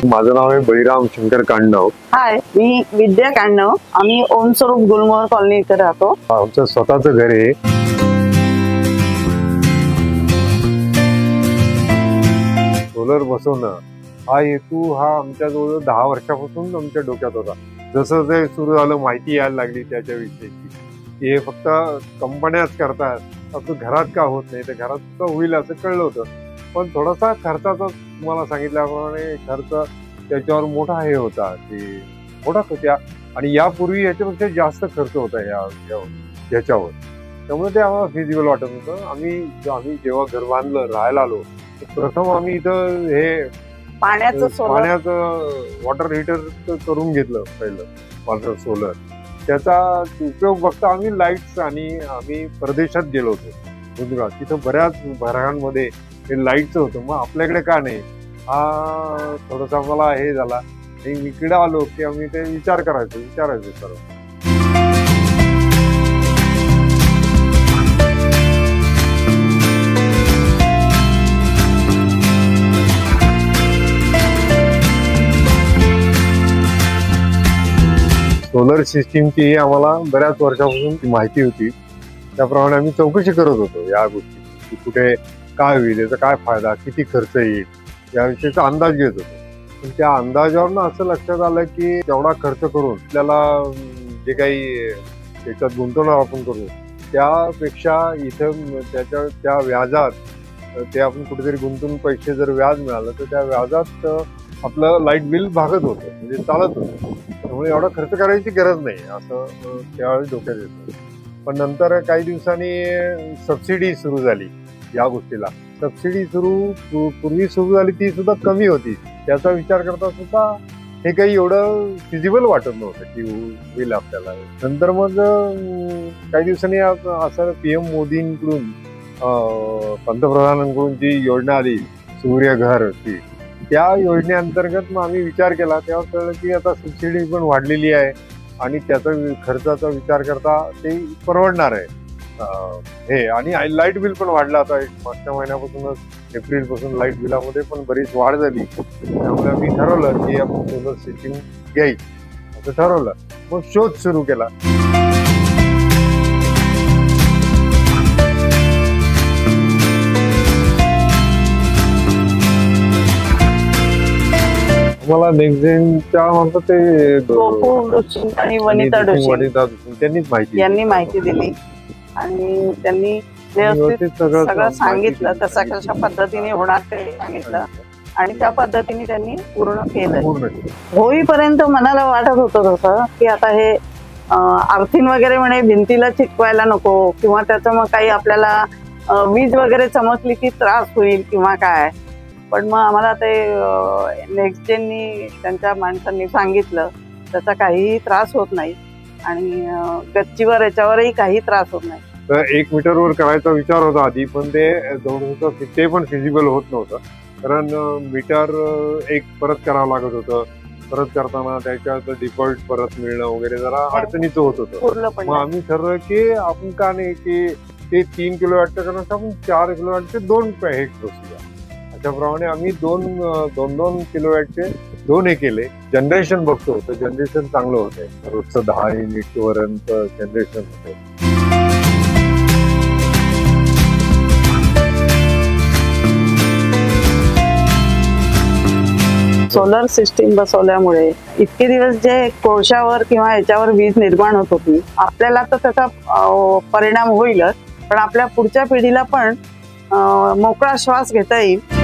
माझं नाव आहे बळीराम शंकर कांडव। हाय, मी विद्या कांडव। आम्ही ओम स्वरूप गुलमोहर कॉलनी इथे राहतो। आमचं स्वतःचं घर आहे। सोलर बसवणं हा हेतू आमच्या जवळ 10 वर्षापासून आमच्या डोक्यात होता। जसं ते सुरू झालं, माहिती यायला लागली त्याच्याविषयी, हे फक्त कंपन्याच करतात, असं घरात का होत नाही, तर घरात सुद्धा होईल असं कळलं होतं। पण थोडासा खर्चाचा तुम्हाला सांगितल्याप्रमाणे खर्च त्याच्यावर मोठा हे होता की मोठा होत्या, आणि यापूर्वी याच्यापेक्षा जास्त खर्च होता याच्यावर। त्यामुळे ते आम्हाला फिजिबल वाटत होतं। आम्ही जेव्हा घर बांधलं, राहायला आलो, प्रथम आम्ही इथं हे पाण्याचं वॉटर हीटर करून घेतलं पहिलं, वॉटर सोलर। त्याचा उपयोग बघता आम्ही लाईट्स, आणि आम्ही परदेशात गेलो होतो गुजरात, तिथं बऱ्याच भागांमध्ये हे लाईटचं होतं। मग आपल्याकडे का नाही, हा थोडासा मला हे झाला। इकडे आलो की आम्ही ते विचारायचो सर्व। सोलर सिस्टीमची आम्हाला बऱ्याच वर्षापासून माहिती होती, त्याप्रमाणे आम्ही चौकशी करत होतो या गोष्टी की कुठे काय होईल, याचा काय फायदा, किती खर्च येईल, याविषयीचा अंदाज घेत होतो। पण त्या अंदाजावरनं असं लक्षात आलं की तेवढा खर्च करून आपल्याला जे काही त्याच्यात गुंतवणूक आपण करू, त्यापेक्षा इथं त्या व्याजात ते आपण कुठेतरी गुंतवून पैसे जर व्याज मिळालं, तर त्या व्याजात आपलं लाईट बिल भागत होतं, म्हणजे चालत होतं। त्यामुळे एवढा खर्च करायची गरज नाही असं त्यावेळेस डोक्यात येतं। पण नंतर काही दिवसांनी सबसिडी सुरू झाली या गोष्टीला। सबसिडी पूर्वी सुरू झाली, ती सुद्धा कमी होती। त्याचा विचार करता सुद्धा हे काही एवढं फिजिबल वाटत नव्हतं की होईल आपल्याला। नंतर मग काही दिवसांनी असं PM मोदींकडून, पंतप्रधानांकडून जी योजना आली सूर्यघरची, त्या योजनेअंतर्गत मग आम्ही विचार केला। तेव्हा कळलं की आता सबसिडी पण वाढलेली आहे, आणि त्याचा खर्चाचा विचार करता ते परवडणार आहे हे। आणि लाईट बिल पण वाढलं आता, मागच्या महिन्यापासूनच एप्रिल पासून लाईट बिलामध्ये पण बरीच वाढ झाली। त्यामुळे आम्ही ठरवलं की आपण सोलर सिस्टीम घ्यायची असं ठरवलं। मग शोध सुरू केला। मला नेक्स्टच्या मार्फत ते आणि वनिता त्यांनीच माहिती दिली, आणि त्यांनी व्यवस्थित सगळं सांगितलं, कशा पद्धतीने होणार ते सांगितलं, आणि त्या पद्धतीने त्यांनी पूर्ण केलं। होईपर्यंत मनाला वाटत होतं तसं की आता हे अर्थिंग वगैरे म्हणे भिंतीला चिटकवायला नको, किंवा त्याचं मग काही आपल्याला वीज वगैरे चमकली की त्रास होईल किंवा काय। पण मग आम्हाला ते नेक्स्ट जेननी, त्यांच्या माणसांनी सांगितलं त्याचा काहीही त्रास होत नाही, आणि गच्चीवर याच्यावरही काही त्रास होत नाही। तर 1 मीटरवर करायचा विचार होता आधी, पण ते पण फिजिबल होत नव्हतं, कारण मीटर एक परत करावं लागत होतं। परत करताना त्याच्यात डिफॉल्ट परत मिळणं वगैरे जरा अडचणीचं होत होतं। मग आम्ही ठरवलं की आपण का नाही की ते 3 किलोवॅटचं करण्याचं आपण 4 किलोवॅटचे 2 हे करूया। त्याप्रमाणे आम्ही 2 किलोवॅटचे 2 हे केले। जनरेशन बघतो तर जनरेशन चांगलं होतंय, रोजचं 10 युनिट पर्यंत जनरेशन होतंय। सोलर सिस्टीम बसवल्यामुळे इतके दिवस जे कोळशावर किंवा याच्यावर वीज निर्माण होत होती, आपल्याला तर त्याचा परिणाम होईलच, पण आपल्या पुढच्या पिढीला पण मोकळा श्वास घेता येईल।